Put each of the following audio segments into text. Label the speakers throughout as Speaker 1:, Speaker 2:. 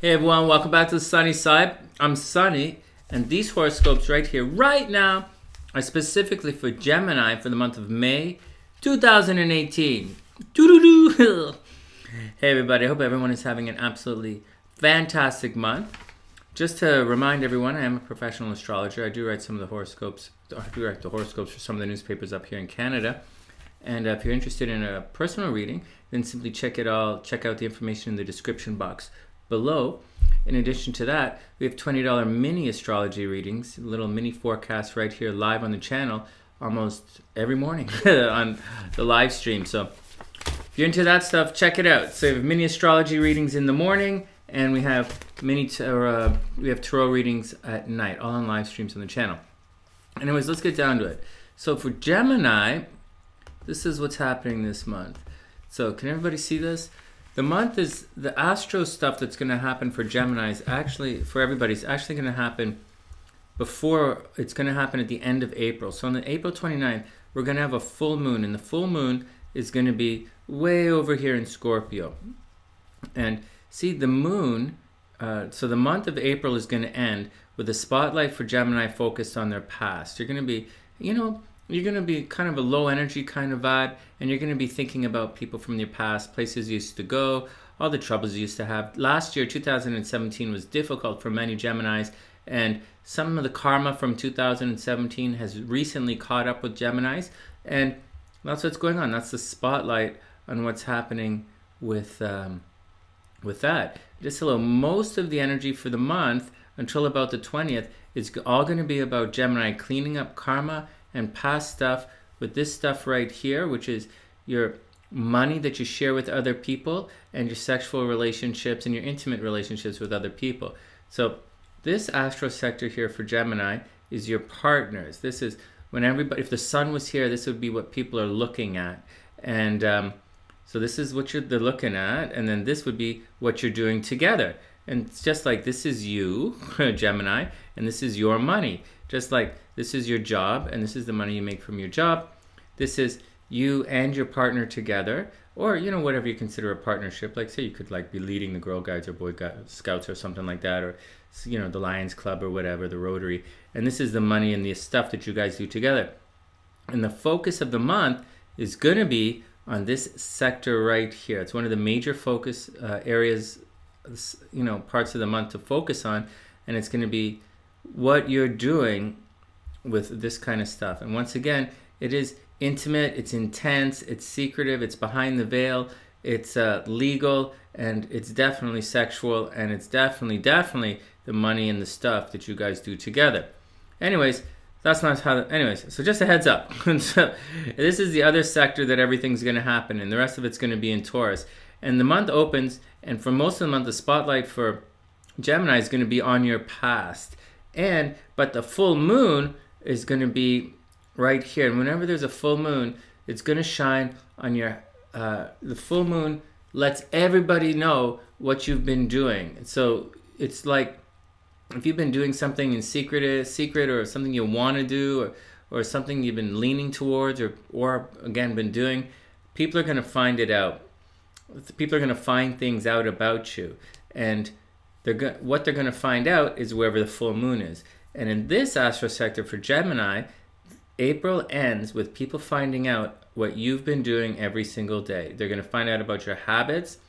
Speaker 1: Hey everyone, welcome back to the Sunny Side. I'm Sunny, and these horoscopes right here, right now, are specifically for Gemini for the month of May 2018. Doo-doo-doo. Hey everybody, I hope everyone is having an absolutely fantastic month. Just to remind everyone, I am a professional astrologer. I do write some of the horoscopes. I do write the horoscopes for some of the newspapers up here in Canada. And if you're interested in a personal reading, then simply check out the information in the description box below. In addition to that, we have $20 mini astrology readings, little mini forecasts right here live on the channel almost every morning on the live stream. So if you're into that stuff, check it out. So we have mini astrology readings in the morning, and we have tarot readings at night, all on live streams on the channel. Anyways, let's get down to it. So for Gemini, this is what's happening this month. So can everybody see this? The month is the astro stuff that's going to happen for Gemini is actually, for everybody, is actually going to happen before, it's going to happen at the end of April. So on the April 29th, we're going to have a full moon, and the full moon is going to be way over here in Scorpio. And see, the moon, so the month of April is going to end with a spotlight for Gemini focused on their past. You're going to be, you're going to be kind of a low energy kind of vibe, and you're going to be thinking about people from your past, places you used to go, all the troubles you used to have. Last year, 2017, was difficult for many Geminis, and some of the karma from 2017 has recently caught up with Geminis, and that's what's going on. That's the spotlight on what's happening with that. Just hello, most of the energy for the month until about the 20th is all going to be about Gemini cleaning up karma and past stuff with this stuff right here, which is your money that you share with other people and your sexual relationships and your intimate relationships with other people. So this astro sector here for Gemini is your partners. This is when everybody, if the sun was here, this would be what people are looking at. And so this is what they're looking at, and then this would be what you're doing together. And it's just like this is you, Gemini, and this is your money. Just like this is your job, and this is the money you make from your job. This is you and your partner together, or whatever you consider a partnership. Like say you could be leading the Girl Guides or Boy Scouts or something like that, or the Lions Club or whatever, the Rotary. And this is the money and the stuff that you guys do together. And the focus of the month is going to be on this sector right here. It's one of the major focus areas, parts of the month to focus on, and it's going to be what you're doing with this kind of stuff. And once again, it is intimate, it's intense, it's secretive, it's behind the veil, it's legal, and it's definitely sexual, and it's definitely the money and the stuff that you guys do together. Anyways, that's not how, so just a heads up. So this is the other sector that everything's going to happen, and the rest of it's going to be in Taurus. And the month opens, and for most of the month, the spotlight for Gemini is going to be on your past. But the full moon is going to be right here. And whenever there's a full moon, it's going to shine on your, the full moon lets everybody know what you've been doing. So it's like, if you've been doing something in secret or something you want to do, or something you've been leaning towards, or again been doing, people are going to find it out. People are going to find things out about you, and what they're going to find out is wherever the full moon is. And in this astro sector for Gemini, April ends with people finding out what you've been doing every single day. They're going to find out about your habits.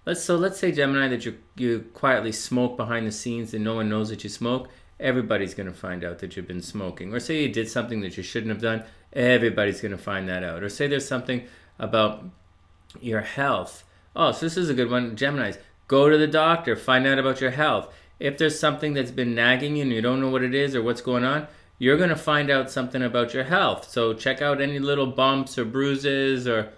Speaker 1: Let's say Gemini that you quietly smoke behind the scenes and no one knows that you smoke. Everybody's going to find out that you've been smoking. Or say you did something that you shouldn't have done. Everybody's going to find that out. Or say there's something about your health. Oh, so this is a good one, Geminis. Go to the doctor, find out about your health. If there's something that's been nagging you and you don't know what it is or what's going on, you're going to find out something about your health. So check out any little bumps or bruises or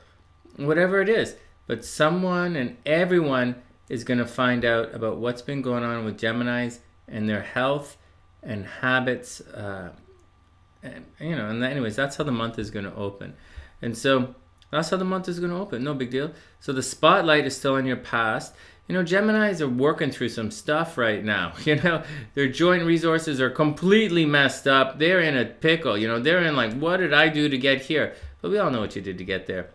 Speaker 1: whatever it is. But someone and everyone is going to find out about what's been going on with Geminis and their health and habits. Anyways, that's how the month is going to open. And so that's how the month is going to open. No big deal. So the spotlight is still on your past. Geminis are working through some stuff right now. Their joint resources are completely messed up. They're in a pickle. They're in like, what did I do to get here? But we all know what you did to get there.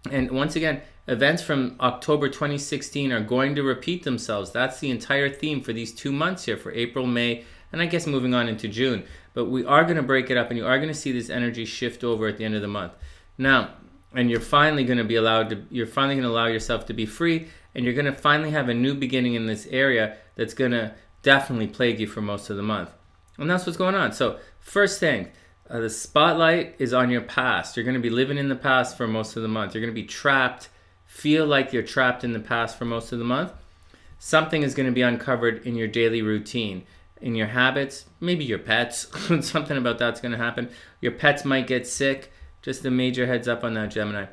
Speaker 1: And once again, events from October 2016 are going to repeat themselves. That's the entire theme for these 2 months here, for April, May, and I guess moving on into June. But we are going to break it up, and you are going to see this energy shift over at the end of the month. Now, and you're finally going to be you're finally going to allow yourself to be free, and you're going to finally have a new beginning in this area that's going to definitely plague you for most of the month. And that's what's going on. So first thing, the spotlight is on your past. You're going to be living in the past for most of the month. You're going to be trapped, feel like you're trapped in the past for most of the month. Something is going to be uncovered in your daily routine, in your habits, maybe your pets. Something about that's going to happen. Your pets might get sick. Just a major heads up on that, Gemini.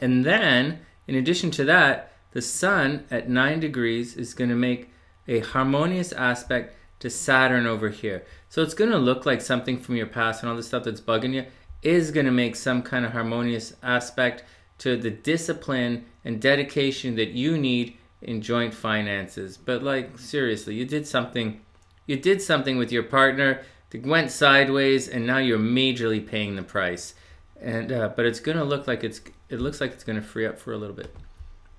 Speaker 1: And then, in addition to that, the sun at 9 degrees is going to make a harmonious aspect to Saturn over here. So it's going to look like something from your past, and all the stuff that's bugging you is going to make some kind of harmonious aspect to the discipline and dedication that you need in joint finances. But like, seriously, you did something with your partner that went sideways, and now you're majorly paying the price. And but it's going to look like it looks like it's going to free up for a little bit.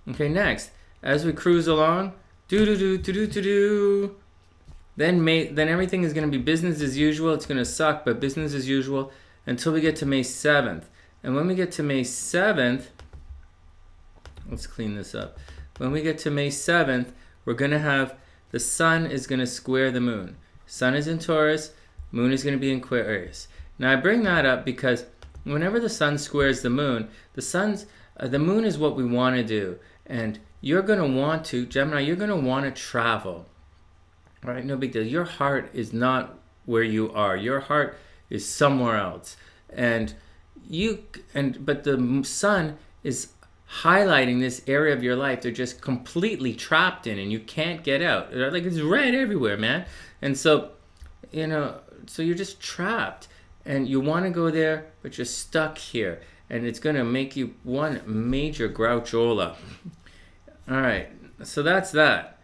Speaker 1: Okay, next, as we cruise along, then everything is going to be business as usual. It's going to suck, but business as usual until we get to May 7th. And when we get to May 7th, let's clean this up. When we get to May 7th, we're going to have the sun is going to square the moon. Sun is in Taurus, moon is going to be in Aquarius. Now I bring that up because whenever the sun squares the moon, the moon is what we want to do. And you're going to want to, Gemini, you're going to want to travel. All right, no big deal. Your heart is not where you are. Your heart is somewhere else. But the sun is highlighting this area of your life they're just completely trapped in, and you can't get out. Like, it's red everywhere, man. And so, so you're just trapped, and you want to go there, but you're stuck here, and it's going to make you one major grouchola. All right, so that's that.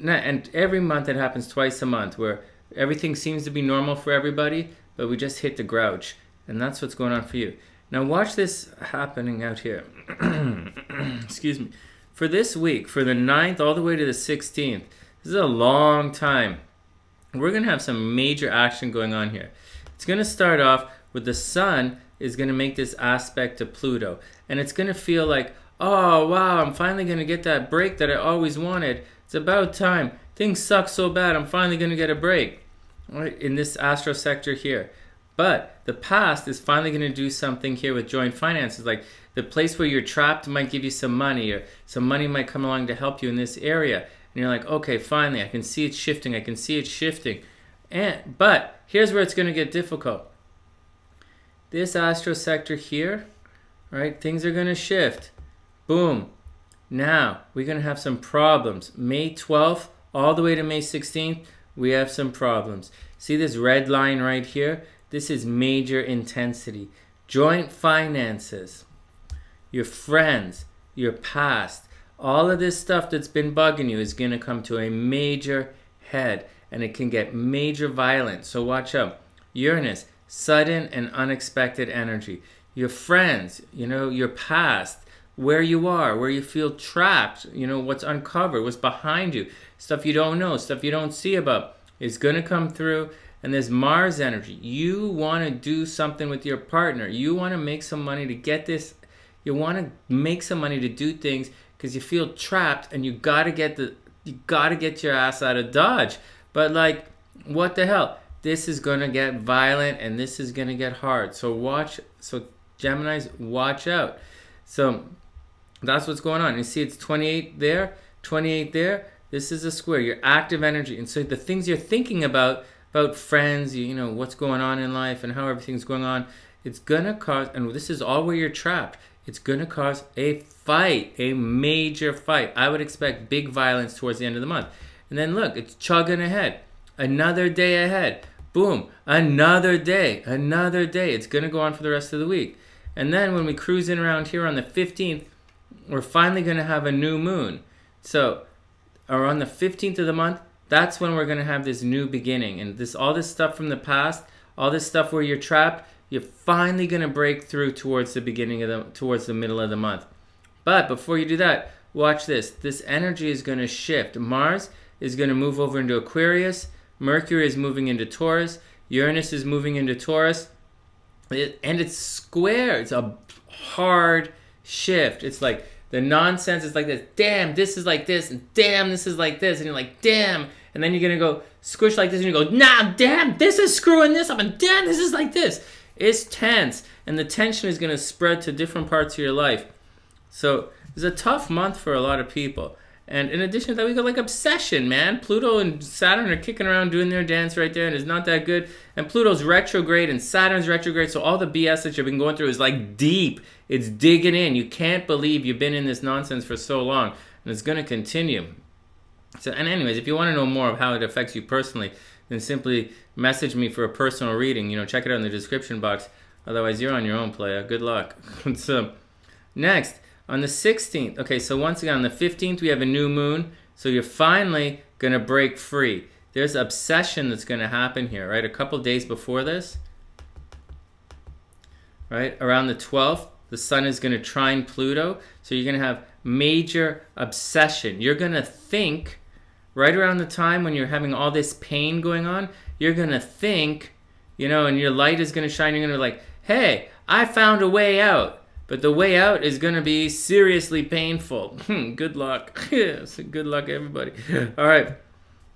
Speaker 1: And every month it happens twice a month, where everything seems to be normal for everybody, but we just hit the grouch, and that's what's going on for you. Now watch this happening out here. Excuse me. For this week, for the 9th all the way to the 16th, this is a long time. We're going to have some major action going on here. It's going to start off with the sun is going to make this aspect to Pluto. And it's going to feel like, oh, wow, I'm finally going to get that break that I always wanted. It's about time. Things suck so bad, I'm finally going to get a break. All right, in this astro sector here. But the past is finally going to do something here with joint finances. Like, the place where you're trapped might give you some money, or some money might come along to help you in this area. And you're like, okay, finally, I can see it shifting. I can see it shifting. But here's where it's going to get difficult. This astro sector here, right, things are going to shift. Boom. Now, we're going to have some problems. May 12th all the way to May 16th, we have some problems. See this red line right here? This is major intensity. Joint finances, your friends, your past, all of this stuff that's been bugging you is going to come to a major head, and it can get major violent. So watch out. Uranus, sudden and unexpected energy. Your friends, your past, where you are, where you feel trapped, what's uncovered, what's behind you, stuff you don't know, stuff you don't see about, is going to come through. And there's Mars energy. You want to do something with your partner. You want to make some money to get this. You want to make some money to do things because you feel trapped, and you gotta get your ass out of Dodge. But like, what the hell? This is gonna get violent, and this is gonna get hard. So Geminis, watch out. So that's what's going on. You see, it's 28 there, 28 there. This is a square. Your active energy, and so the things you're thinking about friends, what's going on in life and how everything's going on, it's gonna cause, and this is all where you're trapped, it's gonna cause a fight, a major fight. I would expect big violence towards the end of the month. And then look, it's chugging ahead. Another day ahead. Boom, another day, another day. It's gonna go on for the rest of the week. And then when we cruise in around here on the 15th, we're finally gonna have a new moon. Or on the 15th of the month, that's when we're going to have this new beginning. And all this stuff from the past, all this stuff where you're trapped, You're finally going to break through towards the middle of the month. But before you do that, watch this. This energy is going to shift. Mars is going to move over into Aquarius. Mercury is moving into Taurus. Uranus is moving into Taurus. And it's square. It's a hard shift. It's like the nonsense is like this. Damn, this is like this. And damn, this is like this. And you're like, damn. And then you're going to go squish like this. And you go, nah, damn, this is screwing this up. And damn, this is like this. It's tense. And the tension is going to spread to different parts of your life. So it's a tough month for a lot of people. And in addition to that, we got like obsession, man. Pluto and Saturn are kicking around doing their dance right there, and it's not that good. And Pluto's retrograde and Saturn's retrograde, so all the BS that you've been going through is like deep. It's digging in. You can't believe you've been in this nonsense for so long, and it's going to continue. So, and anyways, if you want to know more of how it affects you personally, then simply message me for a personal reading. You know, check it out in the description box. Otherwise, you're on your own, player. Good luck. So, next. On the 16th, okay, so once again, on the 15th, we have a new moon. So you're finally going to break free. There's obsession that's going to happen here, right? A couple days before this, right? Around the 12th, the sun is going to trine Pluto. So you're going to have major obsession. You're going to think, right around the time when you're having all this pain going on, you're going to think, you know, and your light is going to shine. You're going to be like, hey, I found a way out. But the way out is going to be seriously painful. Good luck. So good luck, everybody. All right.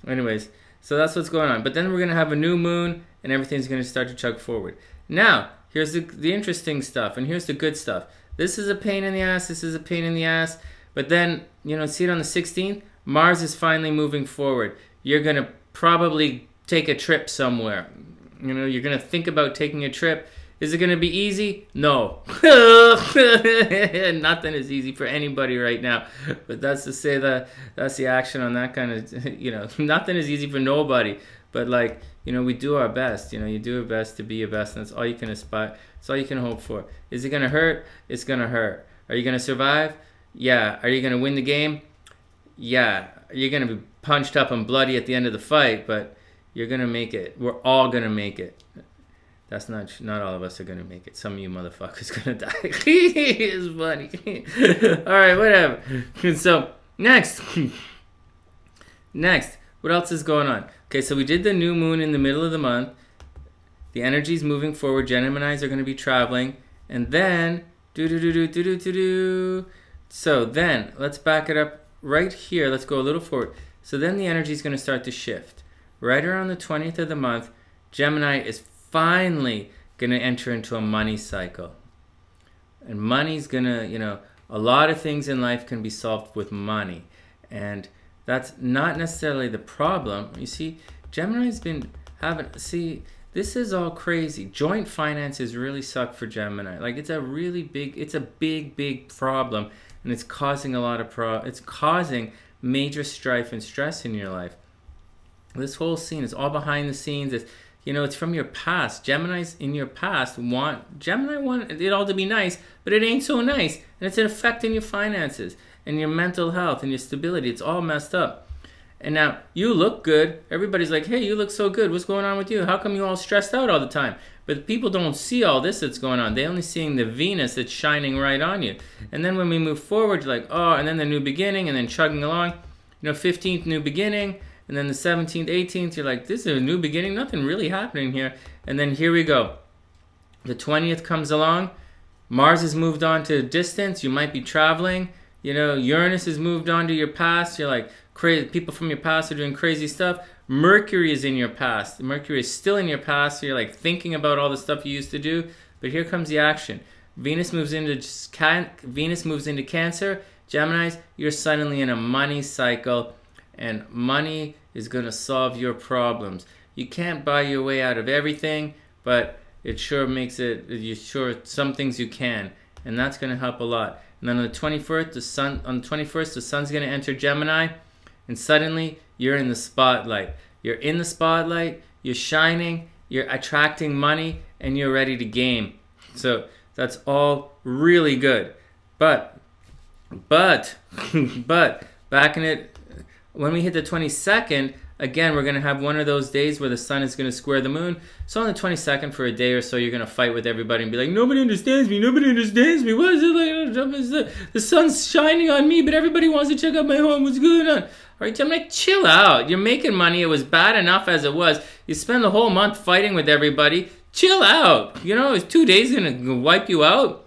Speaker 1: Anyways, so that's what's going on. But then we're going to have a new moon, and everything's going to start to chug forward. Now, here's the interesting stuff, and here's the good stuff. This is a pain in the ass. This is a pain in the ass. But then, you know, see it on the 16th? Mars is finally moving forward. You're going to probably take a trip somewhere. You know, you're going to think about taking a trip. Is it going to be easy? No. Nothing is easy for anybody right now. But that's to say that that's the action on that kind of, you know, nothing is easy for nobody. But like, you know, we do our best. You know, you do your best to be your best. And that's all you can aspire. That's all you can hope for. Is it going to hurt? It's going to hurt. Are you going to survive? Yeah. Are you going to win the game? Yeah. You're going to be punched up and bloody at the end of the fight, but you're going to make it. We're all going to make it. That's not all of us are going to make it. Some of you motherfuckers going to die. It's funny. All right, whatever. So, next. Next. What else is going on? Okay, so we did the new moon in the middle of the month. The energy's moving forward. Geminis are going to be traveling. And then, so then, let's back it up right here. Let's go a little forward. So then the energy's going to start to shift. Right around the 20th of the month, Gemini is finally going to enter into a money cycle. And money's going to, you know, a lot of things in life can be solved with money. And that's not necessarily the problem. You see, Gemini's been having, see, this is all crazy. Joint finances really suck for Gemini. Like, it's a really big, it's a big problem. And it's causing a lot of it's causing major strife and stress in your life. This whole scene is all behind the scenes. It's, you know, it's from your past. Geminis in your past Gemini want it all to be nice, but it ain't so nice. And it's affecting your finances and your mental health and your stability. It's all messed up. And now, you look good. Everybody's like, hey, you look so good. What's going on with you? How come you all stressed out all the time? But people don't see all this that's going on. They're only seeing the Venus that's shining right on you. And then when we move forward, you're like, oh, and then the new beginning, and then chugging along. You know, 15th new beginning. And then the 17th, 18th, you're like, this is a new beginning. Nothing really happening here. And then here we go. The 20th comes along. Mars has moved on to distance. You might be traveling. You know, Uranus has moved on to your past. You're like, crazy. People from your past are doing crazy stuff. Mercury is in your past. Mercury is still in your past. So you're like thinking about all the stuff you used to do. But here comes the action. Venus moves into Cancer. Geminis, you're suddenly in a money cycle. And money is going to solve your problems. You can't buy your way out of everything, but it sure makes it, some things you can. And that's going to help a lot. And then on the 21st, the sun's going to enter Gemini. And suddenly, you're in the spotlight. You're in the spotlight, you're shining, you're attracting money, and you're ready to game. So that's all really good. But, back in it, when we hit the 22nd, again, we're going to have one of those days where the sun is going to square the moon. So on the 22nd for a day or so, you're going to fight with everybody and be like, nobody understands me. Nobody understands me. What is it like? The sun's shining on me, but everybody wants to check out my home. What's going on? All right, I'm like, chill out. You're making money. It was bad enough as it was. You spend the whole month fighting with everybody. Chill out. You know, is 2 days going to wipe you out?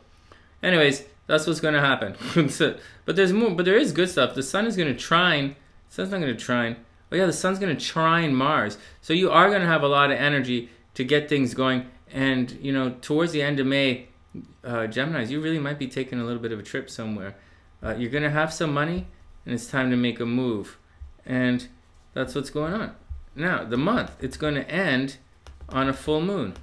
Speaker 1: Anyways, that's what's going to happen. But there's more. But there is good stuff. The sun is going to trine. The sun's not going to trine. Oh yeah, the sun's going to trine Mars. So you are going to have a lot of energy to get things going. And, you know, towards the end of May, Geminis, you really might be taking a little bit of a trip somewhere. You're going to have some money, and it's time to make a move. And that's what's going on. Now, the month, it's going to end on a full moon.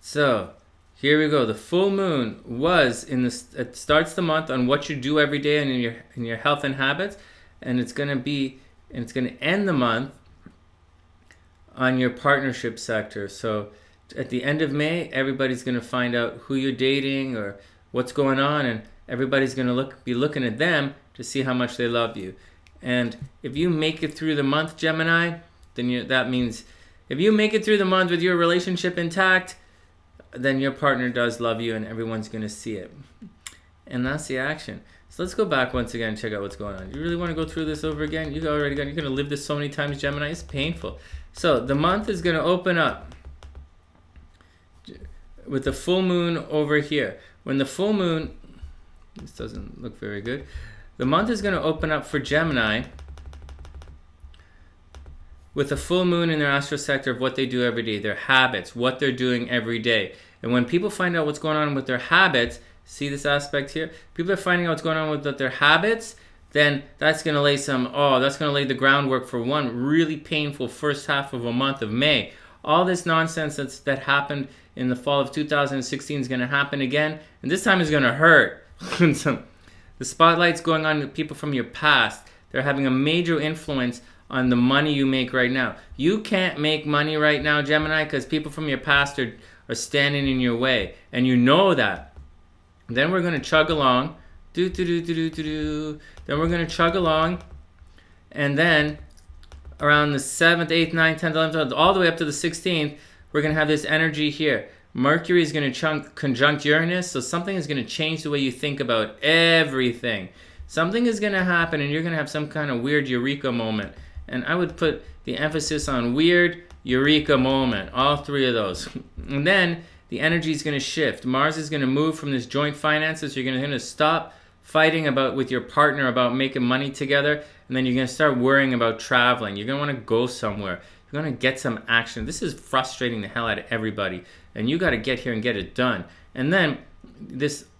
Speaker 1: So, here we go. The full moon was it starts the month on what you do every day and in your health and habits, and it's going to end the month on your partnership sector. So at the end of May, everybody's going to find out who you're dating or what's going on, and everybody's going to be looking at them to see how much they love you. And if you make it through the month, Gemini, then that means if you make it through the month with your relationship intact, then your partner does love you and everyone's going to see it. And that's the action. So let's go back once again and check out what's going on. You really want to go through this over again? You're going to live this so many times, Gemini. It's painful. So the month is going to open up with the full moon over here. When the full moon, this doesn't look very good. The month is going to open up for Gemini with a full moon in their astral sector of what they do every day, their habits, what they're doing every day. And when people find out what's going on with their habits, see this aspect here? People are finding out what's going on with their habits, then that's going to lay the groundwork for one really painful first half of a month of May. All this nonsense that happened in the fall of 2016 is going to happen again, and this time it's going to hurt. The spotlight's going on with people from your past. They're having a major influence on the money you make right now. You can't make money right now, Gemini, because people from your past are standing in your way, and you know that. Then we're going to chug along. Then we're going to chug along, and then around the 7th, 8th, 9th, 10th, 11th, all the way up to the 16th, we're going to have this energy here. Mercury is going to conjunct Uranus, so something is going to change the way you think about everything. Something is going to happen, and you're going to have some kind of weird eureka moment. And I would put the emphasis on weird eureka moment, all three of those. And then the energy is going to shift. Mars is going to move from this joint finances. You're going to stop fighting with your partner about making money together, and then you're going to start worrying about traveling. You're going to want to go somewhere. You're going to get some action. This is frustrating the hell out of everybody, and you got to get here and get it done. And then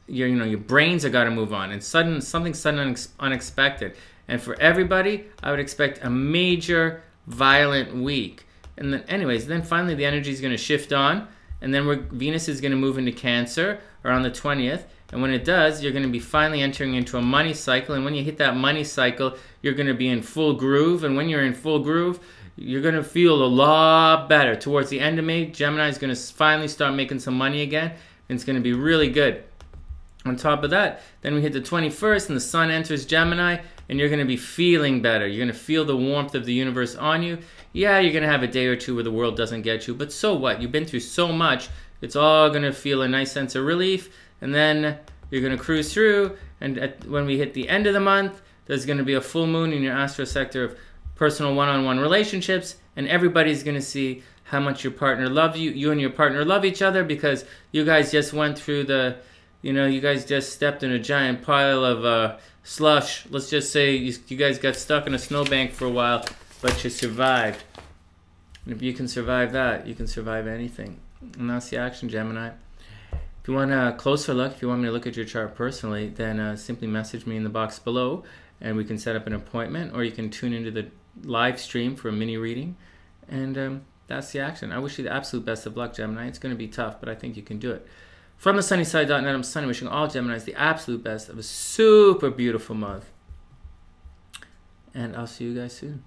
Speaker 1: your brains have got to move on, and something sudden, unexpected. And for everybody, I would expect a major, violent week. And then finally the energy is going to shift on, and then Venus is going to move into Cancer around the 20th. And when it does, you're going to be finally entering into a money cycle. And when you hit that money cycle, you're going to be in full groove. And when you're in full groove, you're going to feel a lot better. Towards the end of May, Gemini is going to finally start making some money again. And it's going to be really good. On top of that, then we hit the 21st and the sun enters Gemini, and you're going to be feeling better. You're going to feel the warmth of the universe on you. Yeah, you're going to have a day or two where the world doesn't get you, but so what? You've been through so much. It's all going to feel a nice sense of relief, and then you're going to cruise through, and when we hit the end of the month, there's going to be a full moon in your astral sector of personal one-on-one relationships, and everybody's going to see how much your partner loves you. You and your partner love each other because you guys just went through you guys just stepped in a giant pile of slush. Let's just say you guys got stuck in a snowbank for a while, but you survived. And if you can survive that, you can survive anything. And that's the action, Gemini. If you want a closer look, if you want me to look at your chart personally, then simply message me in the box below, and we can set up an appointment, or you can tune into the live stream for a mini reading. And that's the action. I wish you the absolute best of luck, Gemini. It's going to be tough, but I think you can do it. From TheSunnySide.net, I'm Sunny, wishing all Geminis the absolute best of a super beautiful month. And I'll see you guys soon.